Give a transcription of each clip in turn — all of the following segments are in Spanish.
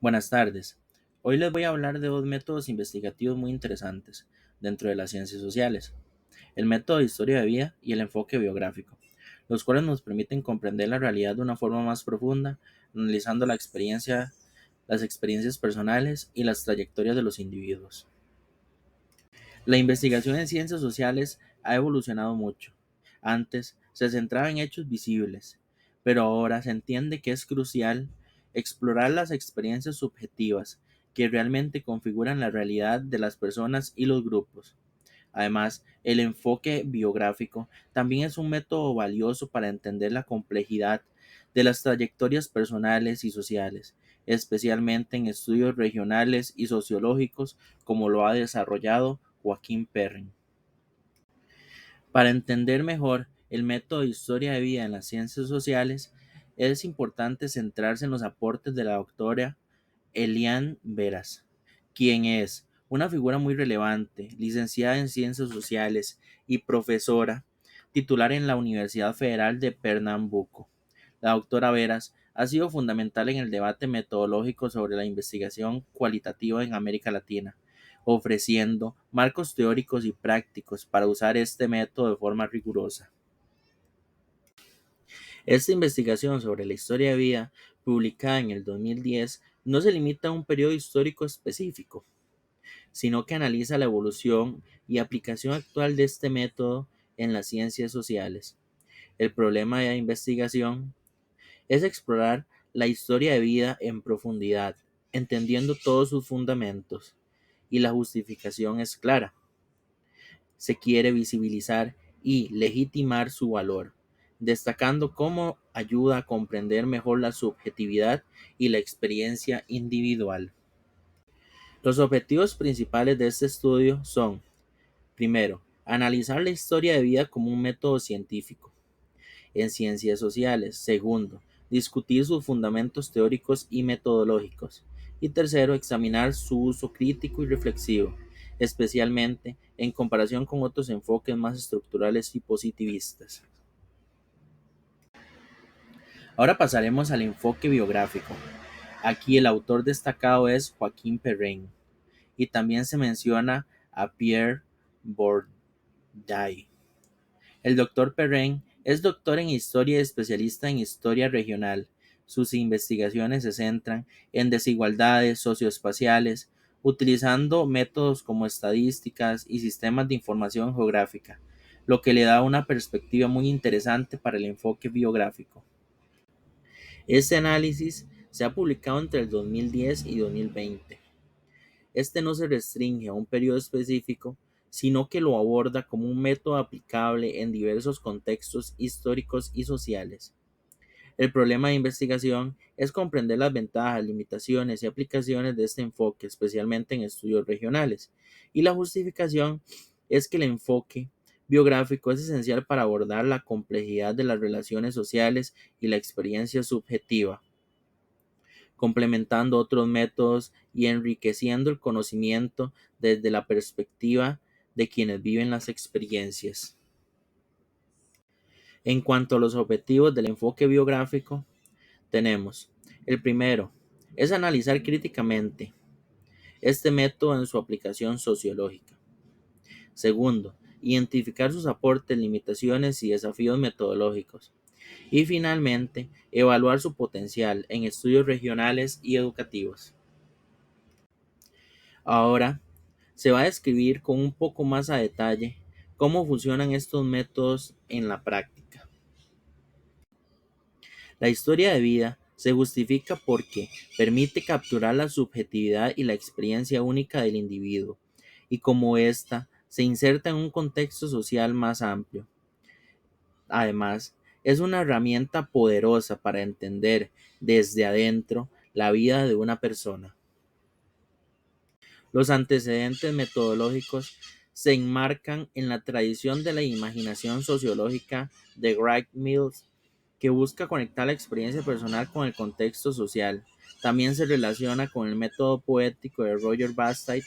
Buenas tardes. Hoy les voy a hablar de dos métodos investigativos muy interesantes dentro de las ciencias sociales, el método de historia de vida y el enfoque biográfico, los cuales nos permiten comprender la realidad de una forma más profunda, analizando las experiencias personales y las trayectorias de los individuos. La investigación en ciencias sociales ha evolucionado mucho. Antes se centraba en hechos visibles, pero ahora se entiende que es crucial explorar las experiencias subjetivas que realmente configuran la realidad de las personas y los grupos. Además, el enfoque biográfico también es un método valioso para entender la complejidad de las trayectorias personales y sociales, especialmente en estudios regionales y sociológicos como lo ha desarrollado Joaquín Perrin. Para entender mejor el método de historia de vida en las ciencias sociales, es importante centrarse en los aportes de la doctora Eliane Veras, quien es una figura muy relevante, licenciada en Ciencias Sociales y profesora titular en la Universidad Federal de Pernambuco. La doctora Veras ha sido fundamental en el debate metodológico sobre la investigación cualitativa en América Latina, ofreciendo marcos teóricos y prácticos para usar este método de forma rigurosa. Esta investigación sobre la historia de vida, publicada en el 2010, no se limita a un periodo histórico específico, sino que analiza la evolución y aplicación actual de este método en las ciencias sociales. El problema de la investigación es explorar la historia de vida en profundidad, entendiendo todos sus fundamentos, y la justificación es clara. Se quiere visibilizar y legitimar su valor, destacando cómo ayuda a comprender mejor la subjetividad y la experiencia individual. Los objetivos principales de este estudio son: primero, analizar la historia de vida como un método científico en ciencias sociales; segundo, discutir sus fundamentos teóricos y metodológicos; y tercero, examinar su uso crítico y reflexivo, especialmente en comparación con otros enfoques más estructurales y positivistas. Ahora pasaremos al enfoque biográfico. Aquí el autor destacado es Joaquín Perrin, y también se menciona a Pierre Bourdieu. El doctor Perrin es doctor en historia y especialista en historia regional. Sus investigaciones se centran en desigualdades socioespaciales, utilizando métodos como estadísticas y sistemas de información geográfica, lo que le da una perspectiva muy interesante para el enfoque biográfico. Este análisis se ha publicado entre el 2010 y 2020. Este no se restringe a un periodo específico, sino que lo aborda como un método aplicable en diversos contextos históricos y sociales. El problema de investigación es comprender las ventajas, limitaciones y aplicaciones de este enfoque, especialmente en estudios regionales, y la justificación es que el enfoque biográfico es esencial para abordar la complejidad de las relaciones sociales y la experiencia subjetiva, complementando otros métodos y enriqueciendo el conocimiento desde la perspectiva de quienes viven las experiencias. En cuanto a los objetivos del enfoque biográfico, tenemos: el primero es analizar críticamente este método en su aplicación sociológica. Segundo, identificar sus aportes, limitaciones y desafíos metodológicos. Y finalmente, evaluar su potencial en estudios regionales y educativos. Ahora se va a describir con un poco más a detalle cómo funcionan estos métodos en la práctica. La historia de vida se justifica porque permite capturar la subjetividad y la experiencia única del individuo, y cómo ésta se inserta en un contexto social más amplio. Además, es una herramienta poderosa para entender desde adentro la vida de una persona. Los antecedentes metodológicos se enmarcan en la tradición de la imaginación sociológica de Wright Mills, que busca conectar la experiencia personal con el contexto social. También se relaciona con el método poético de Roger Bastide,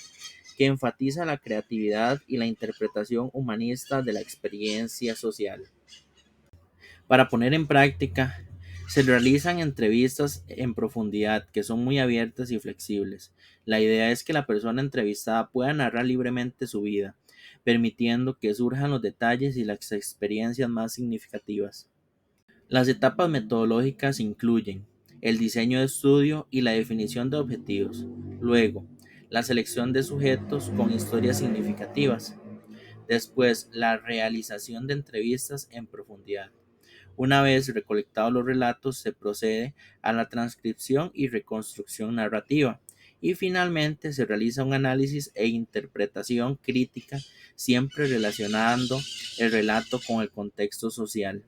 que enfatiza la creatividad y la interpretación humanista de la experiencia social. Para poner en práctica, Se realizan entrevistas en profundidad que son muy abiertas y flexibles. La idea es que la persona entrevistada pueda narrar libremente su vida, permitiendo que surjan los detalles y las experiencias más significativas. Las etapas metodológicas incluyen el diseño de estudio y la definición de objetivos. Luego, la selección de sujetos con historias significativas. Después, la realización de entrevistas en profundidad. Una vez recolectados los relatos, se procede a la transcripción y reconstrucción narrativa. Y finalmente se realiza un análisis e interpretación crítica, siempre relacionando el relato con el contexto social.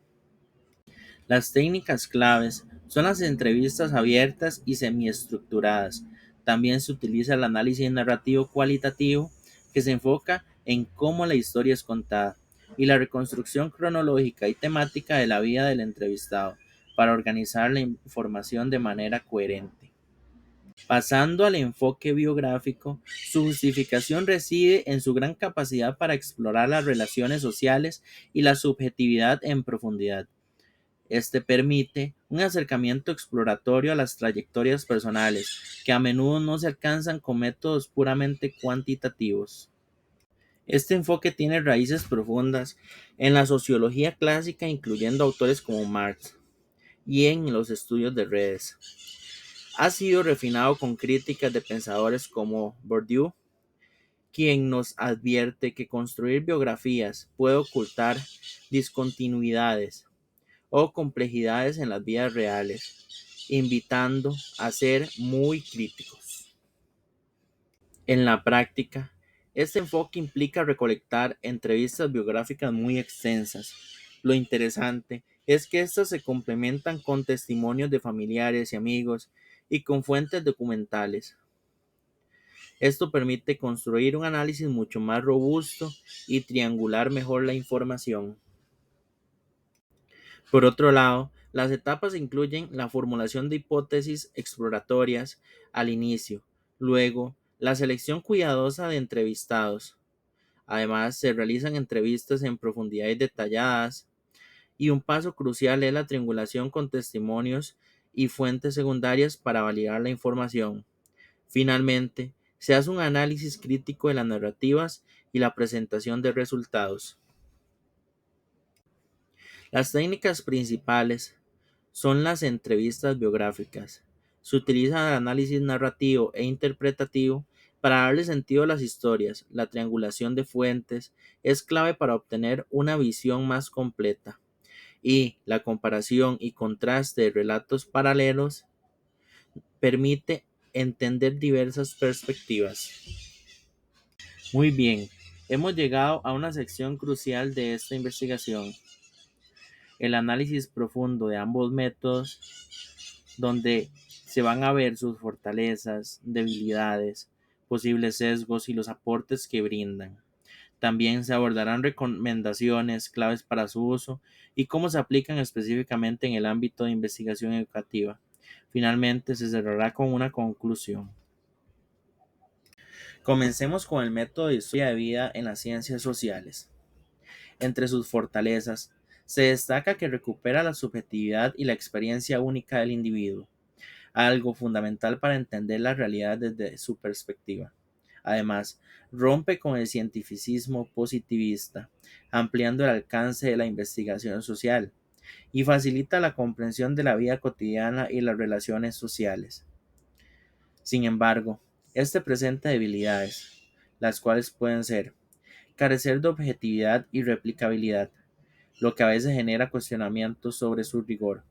Las técnicas claves son las entrevistas abiertas y semiestructuradas. También se utiliza el análisis narrativo cualitativo, que se enfoca en cómo la historia es contada, y la reconstrucción cronológica y temática de la vida del entrevistado, para organizar la información de manera coherente. Pasando al enfoque biográfico, su justificación reside en su gran capacidad para explorar las relaciones sociales y la subjetividad en profundidad. Este permite un acercamiento exploratorio a las trayectorias personales, que a menudo no se alcanzan con métodos puramente cuantitativos. Este enfoque tiene raíces profundas en la sociología clásica, incluyendo autores como Marx, y en los estudios de redes. Ha sido refinado con críticas de pensadores como Bourdieu, quien nos advierte que construir biografías puede ocultar discontinuidades o complejidades en las vidas reales, invitando a ser muy críticos. En la práctica, este enfoque implica recolectar entrevistas biográficas muy extensas. Lo interesante es que estas se complementan con testimonios de familiares y amigos y con fuentes documentales. Esto permite construir un análisis mucho más robusto y triangular mejor la información. Por otro lado, las etapas incluyen la formulación de hipótesis exploratorias al inicio, luego la selección cuidadosa de entrevistados. Además, se realizan entrevistas en profundidad y detalladas, y un paso crucial es la triangulación con testimonios y fuentes secundarias para validar la información. Finalmente, se hace un análisis crítico de las narrativas y la presentación de resultados. Las técnicas principales son las entrevistas biográficas. Se utiliza el análisis narrativo e interpretativo para darle sentido a las historias. La triangulación de fuentes es clave para obtener una visión más completa, y la comparación y contraste de relatos paralelos permite entender diversas perspectivas. Muy bien, hemos llegado a una sección crucial de esta investigación: el análisis profundo de ambos métodos, donde se van a ver sus fortalezas, debilidades, posibles sesgos y los aportes que brindan. También se abordarán recomendaciones, claves para su uso y cómo se aplican específicamente en el ámbito de investigación educativa. Finalmente, se cerrará con una conclusión. Comencemos con el método de historia de vida en las ciencias sociales. Entre sus fortalezas, se destaca que recupera la subjetividad y la experiencia única del individuo, algo fundamental para entender la realidad desde su perspectiva. Además, rompe con el cientificismo positivista, ampliando el alcance de la investigación social, y facilita la comprensión de la vida cotidiana y las relaciones sociales. Sin embargo, este presenta debilidades, las cuales pueden ser carecer de objetividad y replicabilidad, lo que a veces genera cuestionamientos sobre su rigor.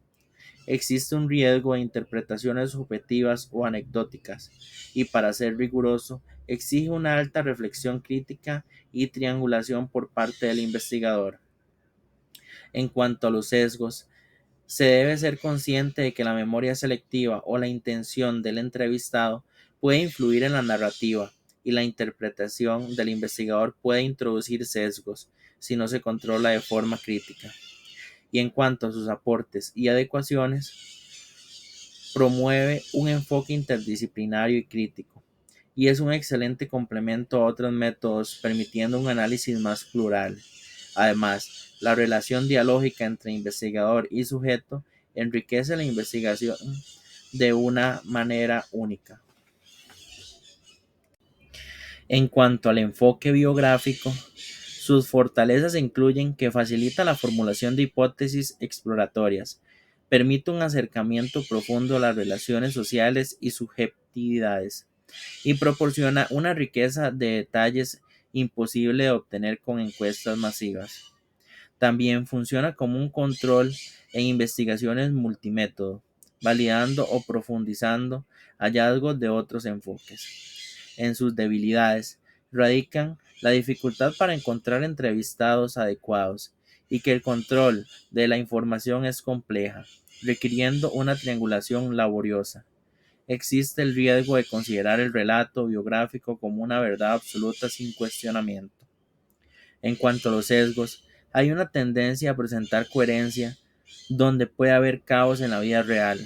Existe un riesgo de interpretaciones subjetivas o anecdóticas, y para ser riguroso, exige una alta reflexión crítica y triangulación por parte del investigador. En cuanto a los sesgos, se debe ser consciente de que la memoria selectiva o la intención del entrevistado puede influir en la narrativa, y la interpretación del investigador puede introducir sesgos si no se controla de forma crítica. Y en cuanto a sus aportes y adecuaciones, promueve un enfoque interdisciplinario y crítico, y es un excelente complemento a otros métodos, permitiendo un análisis más plural. Además, la relación dialógica entre investigador y sujeto enriquece la investigación de una manera única. En cuanto al enfoque biográfico, sus fortalezas incluyen que facilita la formulación de hipótesis exploratorias, permite un acercamiento profundo a las relaciones sociales y subjetividades, y proporciona una riqueza de detalles imposible de obtener con encuestas masivas. También funciona como un control en investigaciones multimétodo, validando o profundizando hallazgos de otros enfoques. En sus debilidades radican la dificultad para encontrar entrevistados adecuados y que el control de la información es compleja, requiriendo una triangulación laboriosa. Existe el riesgo de considerar el relato biográfico como una verdad absoluta sin cuestionamiento. En cuanto a los sesgos, hay una tendencia a presentar coherencia donde puede haber caos en la vida real.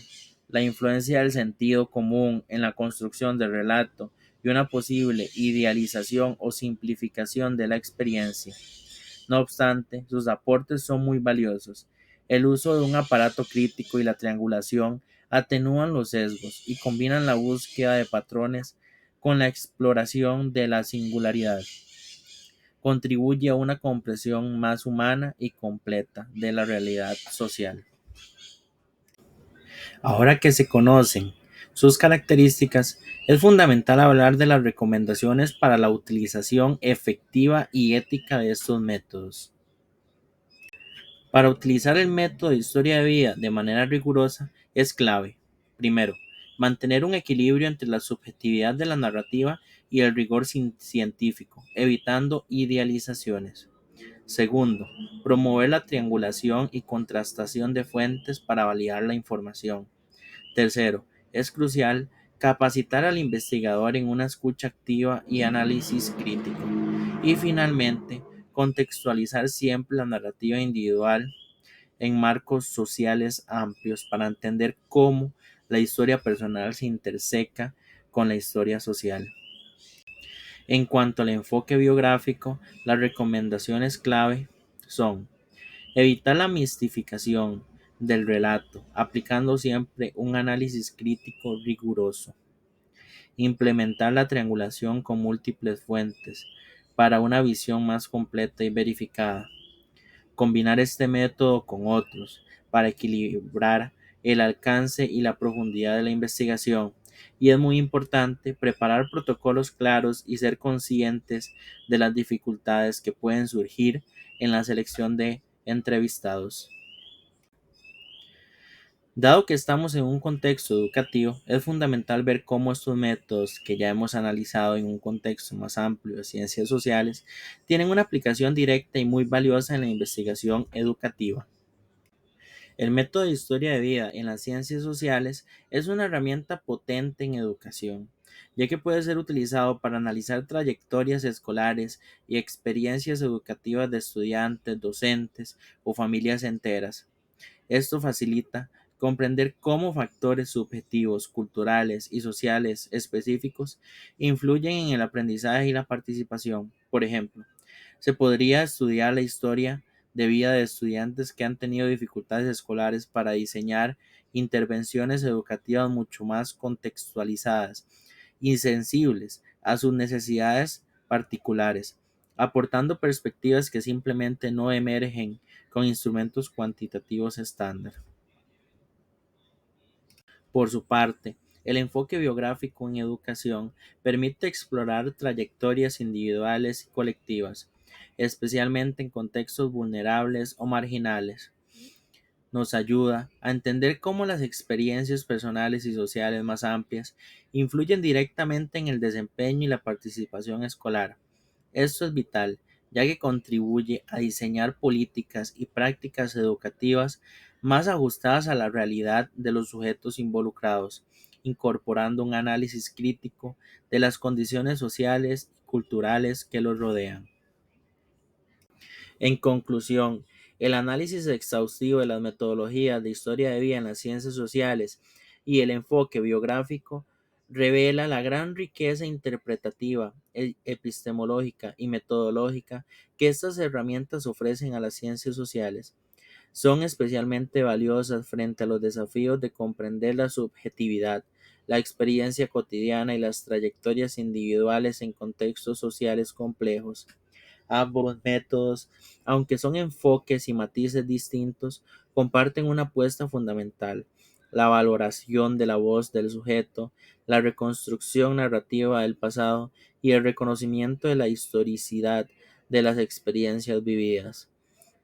La influencia del sentido común en la construcción del relato y una posible idealización o simplificación de la experiencia. No obstante, sus aportes son muy valiosos. El uso de un aparato crítico y la triangulación atenúan los sesgos y combinan la búsqueda de patrones con la exploración de la singularidad. Contribuye a una comprensión más humana y completa de la realidad social. Ahora que se conocen sus características, es fundamental hablar de las recomendaciones para la utilización efectiva y ética de estos métodos. Para utilizar el método de historia de vida de manera rigurosa es clave, primero, mantener un equilibrio entre la subjetividad de la narrativa y el rigor científico, evitando idealizaciones. Segundo, promover la triangulación y contrastación de fuentes para validar la información. Tercero, es crucial capacitar al investigador en una escucha activa y análisis crítico. Y finalmente, contextualizar siempre la narrativa individual en marcos sociales amplios para entender cómo la historia personal se interseca con la historia social. En cuanto al enfoque biográfico, las recomendaciones clave son evitar la mistificación del relato, aplicando siempre un análisis crítico riguroso. Implementar la triangulación con múltiples fuentes para una visión más completa y verificada. Combinar este método con otros para equilibrar el alcance y la profundidad de la investigación. Y es muy importante preparar protocolos claros y ser conscientes de las dificultades que pueden surgir en la selección de entrevistados. Dado que estamos en un contexto educativo, es fundamental ver cómo estos métodos, que ya hemos analizado en un contexto más amplio de ciencias sociales, tienen una aplicación directa y muy valiosa en la investigación educativa. El método de historia de vida en las ciencias sociales es una herramienta potente en educación, ya que puede ser utilizado para analizar trayectorias escolares y experiencias educativas de estudiantes, docentes o familias enteras. Esto facilita comprender cómo factores subjetivos, culturales y sociales específicos influyen en el aprendizaje y la participación. Por ejemplo, se podría estudiar la historia de vida de estudiantes que han tenido dificultades escolares para diseñar intervenciones educativas mucho más contextualizadas y sensibles a sus necesidades particulares, aportando perspectivas que simplemente no emergen con instrumentos cuantitativos estándar. Por su parte, el enfoque biográfico en educación permite explorar trayectorias individuales y colectivas, especialmente en contextos vulnerables o marginales. Nos ayuda a entender cómo las experiencias personales y sociales más amplias influyen directamente en el desempeño y la participación escolar. Esto es vital, ya que contribuye a diseñar políticas y prácticas educativas más ajustadas a la realidad de los sujetos involucrados, incorporando un análisis crítico de las condiciones sociales y culturales que los rodean. En conclusión, el análisis exhaustivo de las metodologías de historia de vida en las ciencias sociales y el enfoque biográfico revela la gran riqueza interpretativa, epistemológica y metodológica que estas herramientas ofrecen a las ciencias sociales. Son especialmente valiosas frente a los desafíos de comprender la subjetividad, la experiencia cotidiana y las trayectorias individuales en contextos sociales complejos. Ambos métodos, aunque son enfoques y matices distintos, comparten una apuesta fundamental: la valoración de la voz del sujeto, la reconstrucción narrativa del pasado y el reconocimiento de la historicidad de las experiencias vividas.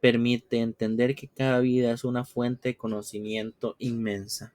Permite entender que cada vida es una fuente de conocimiento inmensa.